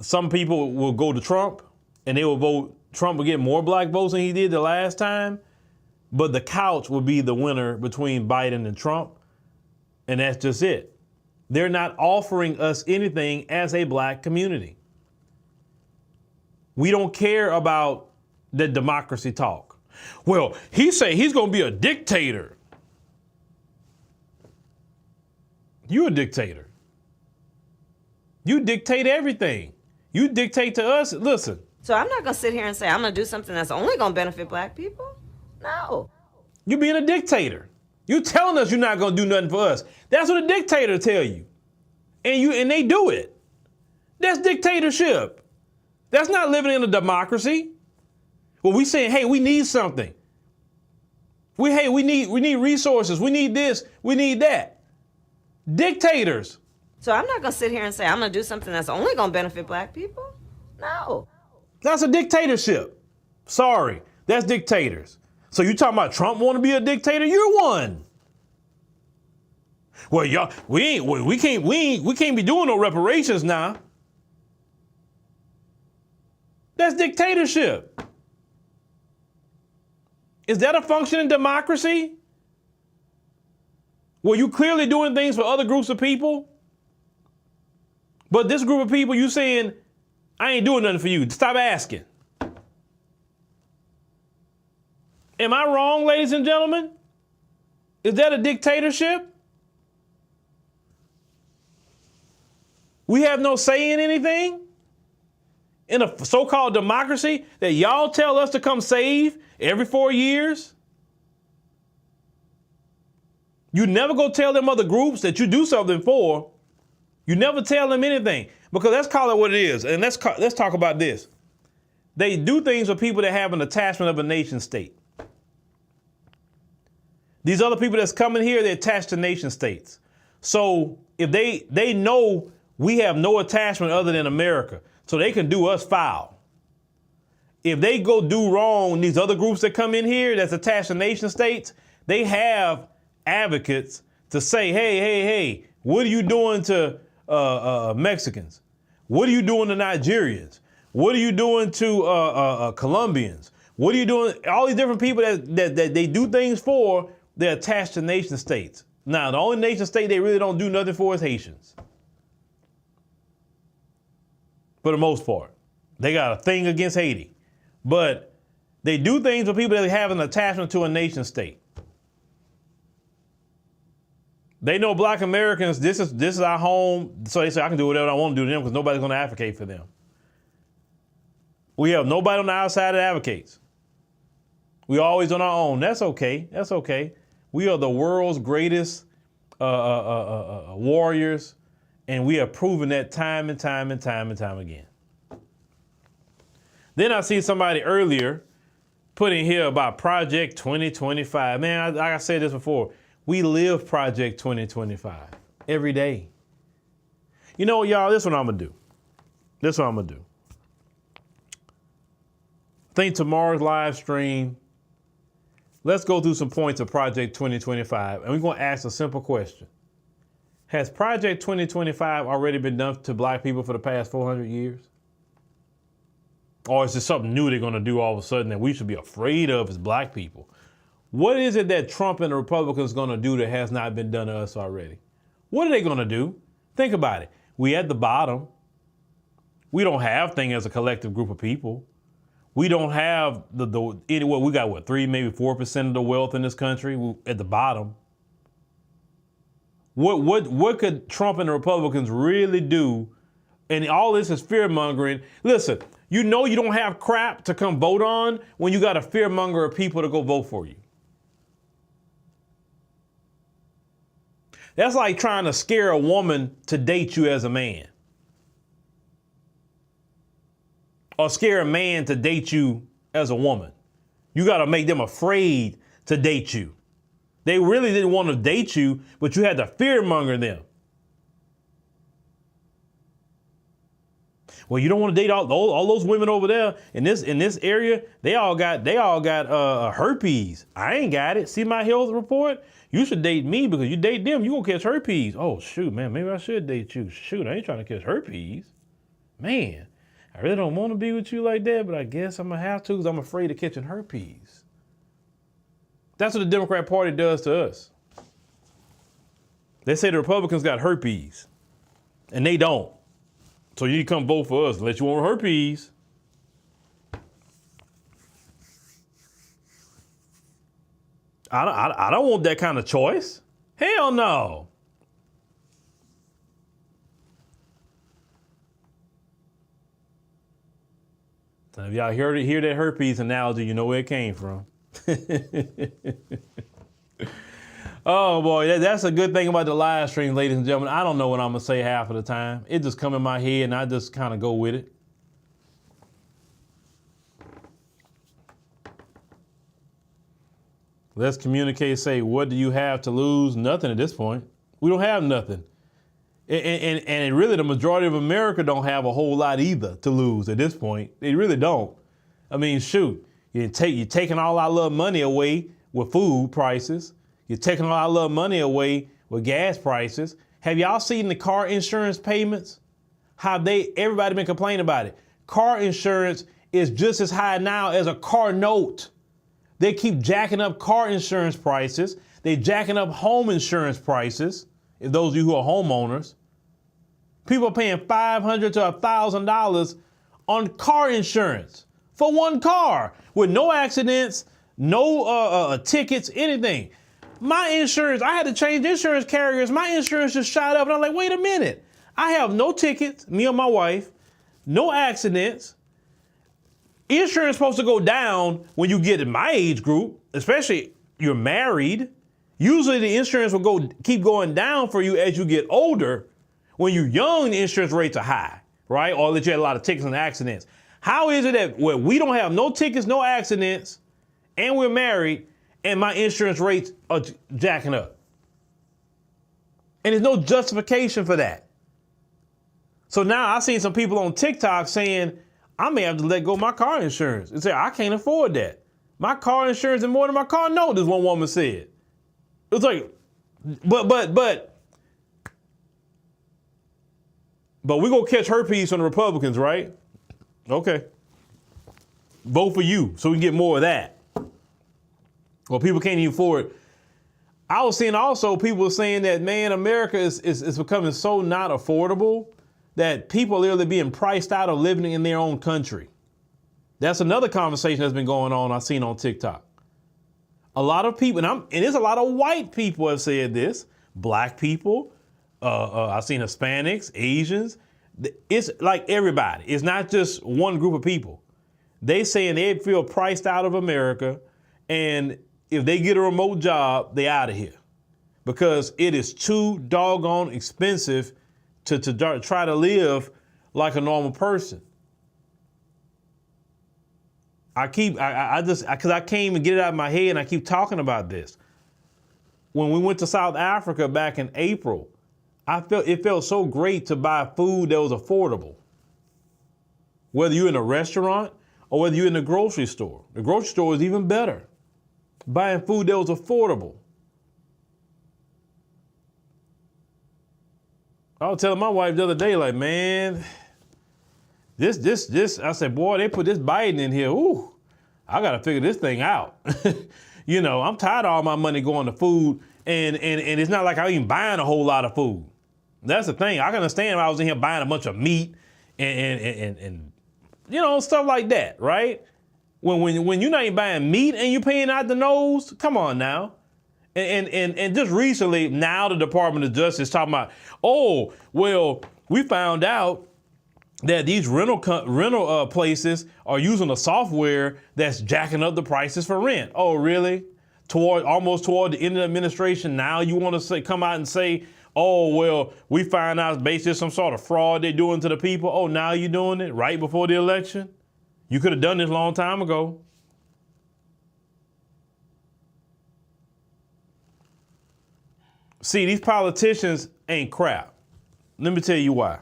C: some people will go to Trump and they will vote, Trump will get more black votes than he did the last time. But the couch will be the winner between Biden and Trump. And that's just it. They're not offering us anything as a black community. We don't care about the democracy talk. Well, he say he's going to be a dictator. You a dictator. You dictate everything. You dictate to us. Listen.
K: So I'm not going to sit here and say I'm going to do something that's only going to benefit black people. No.
C: You being a dictator. You telling us you're not going to do nothing for us. That's what a dictator tell you. And they do it. That's dictatorship. That's not living in a democracy. Well, we saying, hey, we need something. We need resources. We need this. We need that. Dictators.
K: So I'm not going to sit here and say I'm going to do something that's only going to benefit black people. No.
C: That's a dictatorship. Sorry. That's dictators. So you talking about Trump want to be a dictator? You're one. Well, y'all, we can't be doing no reparations now. That's dictatorship. Is that a functioning democracy? Well, you clearly doing things for other groups of people, but this group of people, you saying, I ain't doing nothing for you. Stop asking. Am I wrong, ladies and gentlemen? Is that a dictatorship? We have no say in anything? In a so-called democracy that y'all tell us to come save every 4 years? You never go tell them other groups that you do something for. You never tell them anything. Because let's call it what it is. And let's talk about this. They do things for people that have an attachment of a nation state. These other people that's coming here, they're attached to nation states. So if they know we have no attachment other than America, so they can do us foul. If they go do wrong, these other groups that come in here that's attached to nation states, they have advocates to say, hey, what are you doing to Mexicans? What are you doing to Nigerians? What are you doing to Colombians? What are you doing? All these different people that they do things for, they're attached to nation states. Now, the only nation state they really don't do nothing for is Haitians. For the most part. They got a thing against Haiti. But they do things for people that have an attachment to a nation state. They know black Americans, this is our home, so they say I can do whatever I want to do to them because nobody's going to advocate for them. We have nobody on the outside that advocates. We're always on our own. That's okay. That's okay. We are the world's greatest warriors, and we have proven that time and time and time and time again. Then I see somebody earlier put in here about Project 2025. Man, like I said this before, we live Project 2025 every day. You know what, y'all, this is what I'm going to do. I think tomorrow's live stream, let's go through some points of Project 2025, and we're going to ask a simple question. Has Project 2025 already been done to black people for the past 400 years? Or is this something new they're going to do all of a sudden that we should be afraid of as black people? What is it that Trump and the Republicans going to do that has not been done to us already? What are they going to do? Think about it. We at the bottom. We don't have things as a collective group of people. We don't have we got what, 3, maybe 4% of the wealth in this country at the bottom. What could Trump and the Republicans really do? And all this is fear mongering. Listen, you know you don't have crap to come vote on when you got a fear monger of people to go vote for you. That's like trying to scare a woman to date you as a man. Or scare a man to date you as a woman. You got to make them afraid to date you. They really didn't want to date you, but you had to fearmonger them. Well, you don't want to date all those women over there in this area. They all got herpes. I ain't got it. See my health report? You should date me because you date them, you gonna catch herpes. Oh shoot, man, maybe I should date you. Shoot, I ain't trying to catch herpes. Man, I really don't want to be with you like that, but I guess I'm gonna have to because I'm afraid of catching herpes. That's what the Democrat Party does to us. They say the Republicans got herpes, and they don't. So you come vote for us unless you want herpes. I don't want that kind of choice. Hell no. So if y'all hear that herpes analogy, you know where it came from. Oh boy, that's a good thing about the live stream, ladies and gentlemen. I don't know what I'm gonna say half of the time. It just come in my head and I just kind of go with it. Let's communicate, say, what do you have to lose? Nothing at this point. We don't have nothing. And really the majority of America don't have a whole lot either to lose at this point. They really don't. I mean, shoot, you're taking all our little money away with food prices. You're taking all our little money away with gas prices. Have y'all seen the car insurance payments? How everybody been complaining about it. Car insurance is just as high now as a car note. They keep jacking up car insurance prices. They jacking up home insurance prices. If those of you who are homeowners, people are paying $500 to $1,000 on car insurance for one car with no accidents, no tickets, anything. My insurance, I had to change insurance carriers. My insurance just shot up. And I'm like, wait a minute. I have no tickets, me or my wife, no accidents. Insurance is supposed to go down when you get in my age group, especially you're married. Usually the insurance will keep going down for you as you get older. When you're young, the insurance rates are high, right? Or that you had a lot of tickets and accidents. How is it that we don't have no tickets, no accidents, and we're married, and my insurance rates are jacking up? And there's no justification for that. So now I've seen some people on TikTok saying, I may have to let go of my car insurance. And say, I can't afford that. My car insurance is more than my car note, this one woman said. It was like, but we're going to catch herpes from the Republicans, right? Okay. Vote for you so we can get more of that. Well, people can't even afford it. I was seeing also people saying that, man, America is becoming so not affordable that people are literally being priced out of living in their own country. That's another conversation that's been going on I've seen on TikTok. A lot of people, and there's a lot of white people have said this, black people, I've seen Hispanics, Asians. It's like everybody. It's not just one group of people. They saying they feel priced out of America, and if they get a remote job, they out of here. because it is too doggone expensive to try to live like a normal person. I can't even get it out of my head, and I keep talking about this. When we went to South Africa back in April, it felt so great to buy food that was affordable. Whether you're in a restaurant or whether you're in the grocery store. The grocery store is even better. Buying food that was affordable. I was telling my wife the other day, like, man, this, I said, boy, they put this Biden in here. Ooh, I got to figure this thing out. You know, I'm tired of all my money going to food, and it's not like I'm even buying a whole lot of food. That's the thing. I can understand if I was in here buying a bunch of meat and you know, stuff like that, right? When you're not even buying meat and you're paying out the nose, come on now. And just recently, now the Department of Justice talking about, oh, well, we found out that these rental places are using a software that's jacking up the prices for rent. Oh, really? Almost toward the end of the administration, now you want to come out and say, oh, well, we find out based on some sort of fraud they're doing to the people. Oh, now you're doing it right before the election? You could have done this a long time ago. See, these politicians ain't crap. Let me tell you why.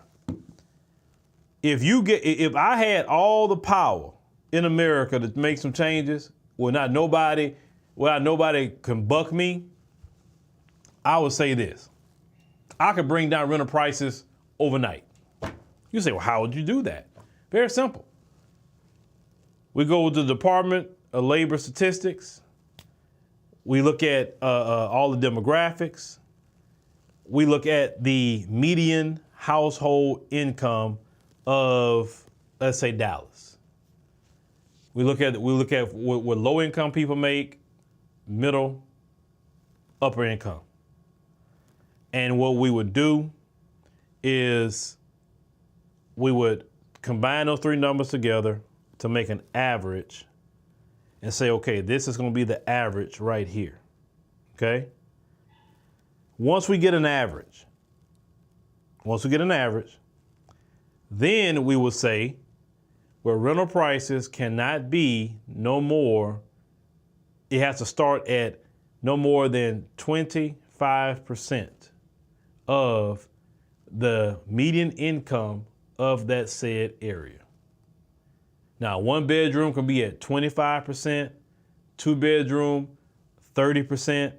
C: If I had all the power in America to make some changes, without nobody can buck me, I would say this. I could bring down rental prices overnight. You say, well, how would you do that? Very simple. We go to the Department of Labor Statistics. We look at all the demographics. We look at the median household income of, let's say, Dallas. We look at what low income people make, middle, upper income. And what we would do is we would combine those three numbers together to make an average and say, okay, this is going to be the average right here. Okay? Once we get an average, then we will say, well, rental prices cannot be no more, it has to start at no more than 25% of the median income of that said area. Now, 1 bedroom can be at 25%, 2 bedroom, 30%,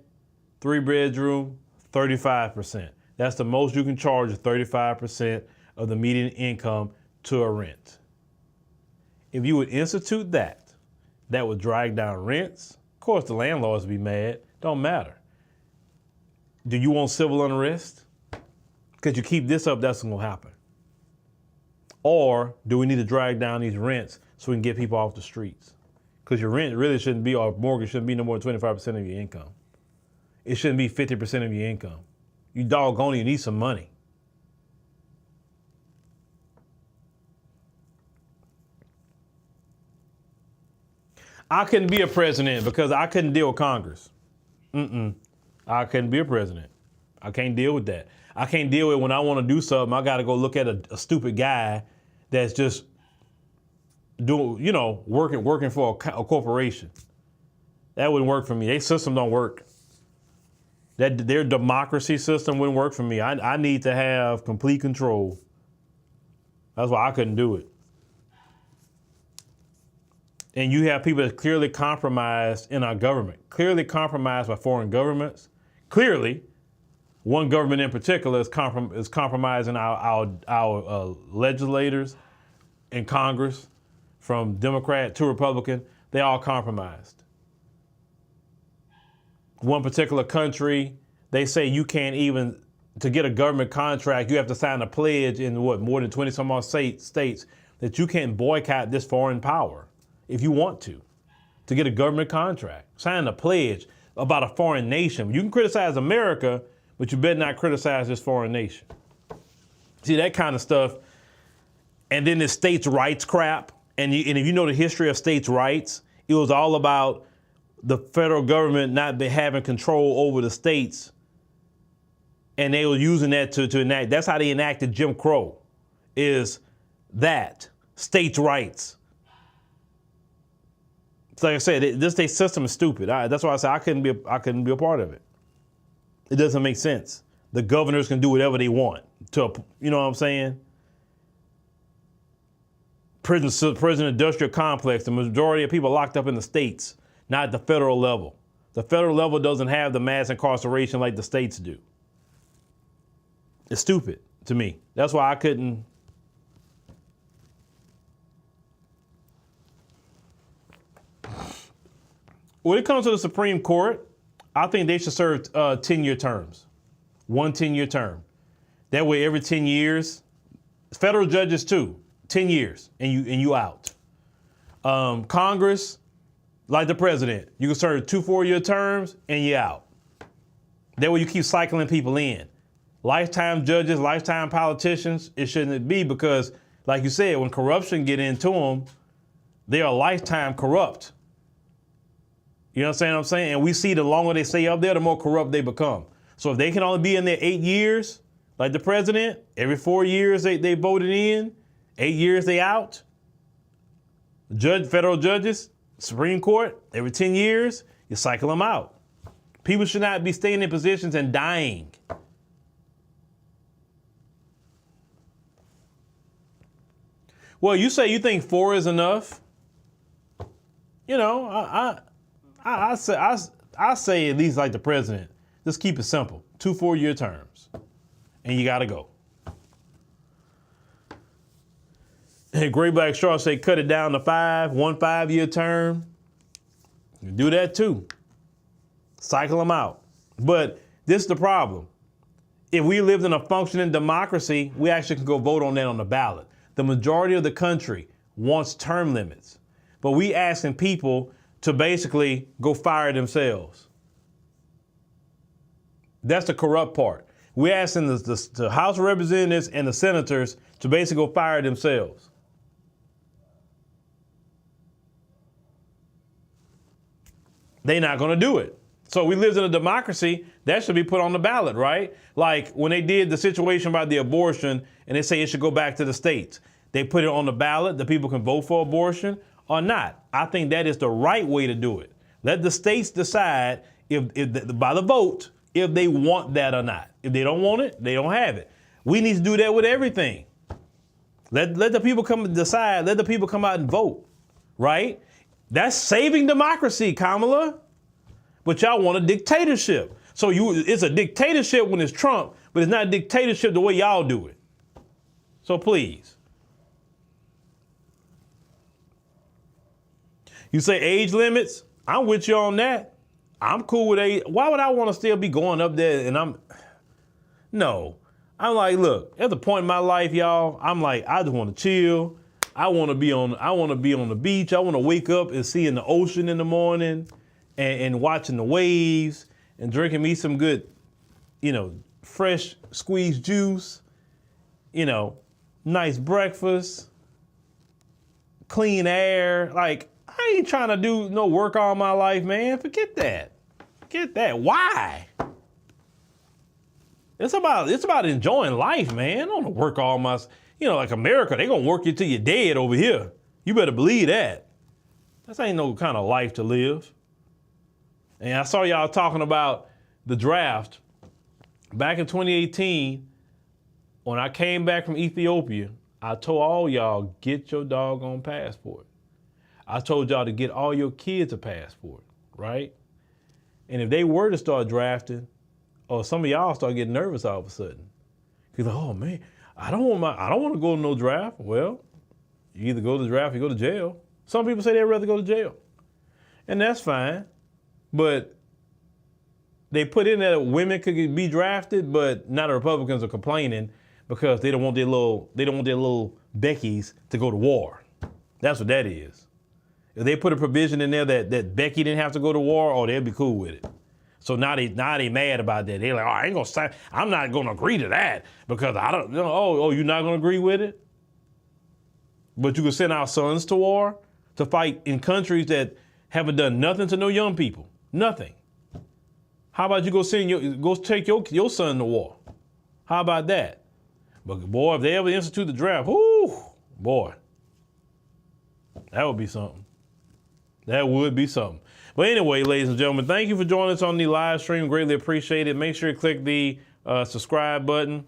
C: 3 bedroom, 35%. That's the most you can charge, 35% of the median income to a rent. If you would institute that would drag down rents. Of course, the landlords would be mad. Don't matter. Do you want civil unrest? Because you keep this up, that's what's going to happen. Or do we need to drag down these rents so we can get people off the streets? Because your rent really shouldn't be, or mortgage shouldn't be no more than 25% of your income. It shouldn't be 50% of your income. You doggone, you need some money. I couldn't be a president because I couldn't deal with Congress. I couldn't be a president. I can't deal with that. I can't deal with when I want to do something, I got to go look at a stupid guy that's just doing, working for a corporation. That wouldn't work for me. Their system don't work. Their democracy system wouldn't work for me. I need to have complete control. That's why I couldn't do it. And you have people that's clearly compromised in our government, clearly compromised by foreign governments. Clearly, one government in particular is compromising our legislators in Congress, from Democrat to Republican. They all compromised. One particular country, they say you can't even, to get a government contract, you have to sign a pledge in more than 20 some odd states that you can't boycott this foreign power if you want to get a government contract. Sign a pledge about a foreign nation. You can criticize America, but you better not criticize this foreign nation. See, that kind of stuff. And then this states' rights crap. And if you know the history of states' rights, it was all about the federal government not having control over the states And they were using that to enact. That's how they enacted Jim Crow, is that states' rights. So like I said, this state system is stupid. That's why I said I couldn't be a part of it. It doesn't make sense. The governors can do whatever they want. You know what I'm saying? Prison industrial complex. The majority of people are locked up in the states, not at the federal level. The federal level doesn't have the mass incarceration like the states do. It's stupid to me. That's why I couldn't. When it comes to the Supreme Court, I think they should serve 10-year terms. 1 10-year term. That way every 10 years, federal judges too, 10 years and you out. Congress, like the president, you can serve 2 4-year terms and you're out. That way you keep cycling people in. Lifetime judges, lifetime politicians, it shouldn't be, because like you said, when corruption get into them, they are lifetime corrupt. You understand what I'm saying? And we see the longer they stay up there, the more corrupt they become. So if they can only be in there 8 years, like the president, every 4 years they voted in, 8 years they out. Federal judges, Supreme Court, every 10 years, you cycle them out. People should not be staying in positions and dying. Well, you say you think 4 is enough. You know, I say at least like the president, just keep it simple. 2 4-year terms, and you gotta go. And Great Black Straw say cut it down to 5, 1 5-year term. You do that too. Cycle them out. But this is the problem. If we lived in a functioning democracy, we actually can go vote on that on the ballot. The majority of the country wants term limits, but we asking people to basically go fire themselves. That's the corrupt part. We're asking the House of Representatives and the senators to basically go fire themselves. They're not going to do it. So we live in a democracy, that should be put on the ballot, right? Like when they did the situation about the abortion and they say it should go back to the states. They put it on the ballot, the people can vote for abortion or not. I think that is the right way to do it. Let the states decide if by the vote, if they want that or not. If they don't want it, they don't have it. We need to do that with everything. Let the people come and decide, let the people come out and vote, right? That's saving democracy, Kamala. But y'all want a dictatorship. So it's a dictatorship when it's Trump, but it's not a dictatorship the way y'all do it. So please. You say age limits? I'm with you on that. I'm cool with age. Why would I want to still be going up there and no. I'm like, look, at the point in my life, y'all, I'm like, I just want to chill. I want to be on the beach. I want to wake up and see in the ocean in the morning and watching the waves and drinking me some good, fresh squeezed juice, nice breakfast, clean air. Like, I ain't trying to do no work all my life, man. Forget that. Why? It's about enjoying life, man. I don't want to work all my, like America, they gonna work you till you're dead over here. You better believe that. This ain't no kind of life to live. And I saw y'all talking about the draft. Back in 2018, when I came back from Ethiopia, I told all y'all, get your doggone passport. I told y'all to get all your kids a passport, right? And if they were to start drafting, or some of y'all start getting nervous all of a sudden, you're like, oh man, I don't want to go to no draft. Well, you either go to the draft or you go to jail. Some people say they'd rather go to jail. And that's fine. But they put in that women could be drafted, but now the Republicans are complaining because they don't want their little Beckys to go to war. That's what that is. If they put a provision in there that Becky didn't have to go to war, they'd be cool with it. So now they mad about that. They're like, I ain't gonna sign. I'm not gonna agree to that because I don't know. Oh, you're not gonna agree with it? But you can send our sons to war to fight in countries that haven't done nothing to no young people. Nothing. How about you go take your son to war? How about that? But boy, if they ever institute the draft, whoo, boy, that would be something. That would be something. But anyway, ladies and gentlemen, thank you for joining us on the live stream. Greatly appreciate it. Make sure you click the subscribe button.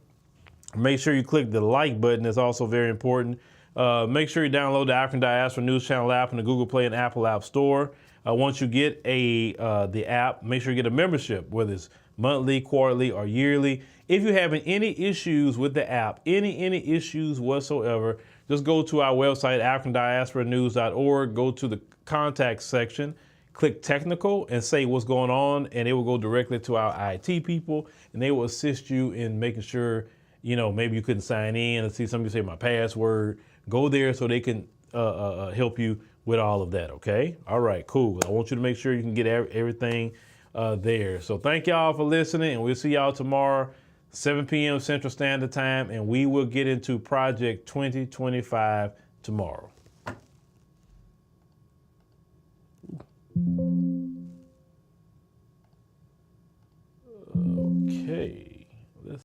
C: Make sure you click the like button. That's also very important. Make sure you download the African Diaspora News Channel app in the Google Play and Apple App Store. Once you get the app, make sure you get a membership, whether it's monthly, quarterly, or yearly. If you're having any issues with the app, any issues whatsoever, just go to our website, AfricanDiasporaNews.org, go to the contact section, click technical, and say what's going on, and it will go directly to our IT people, and they will assist you in making sure, maybe you couldn't sign in and see somebody say my password. Go there so they can help you with all of that, okay? All right, cool. I want you to make sure you can get everything there. So thank y'all for listening, and we'll see y'all tomorrow, 7 p.m. Central Standard Time, and we will get into Project 2025 tomorrow. Okay.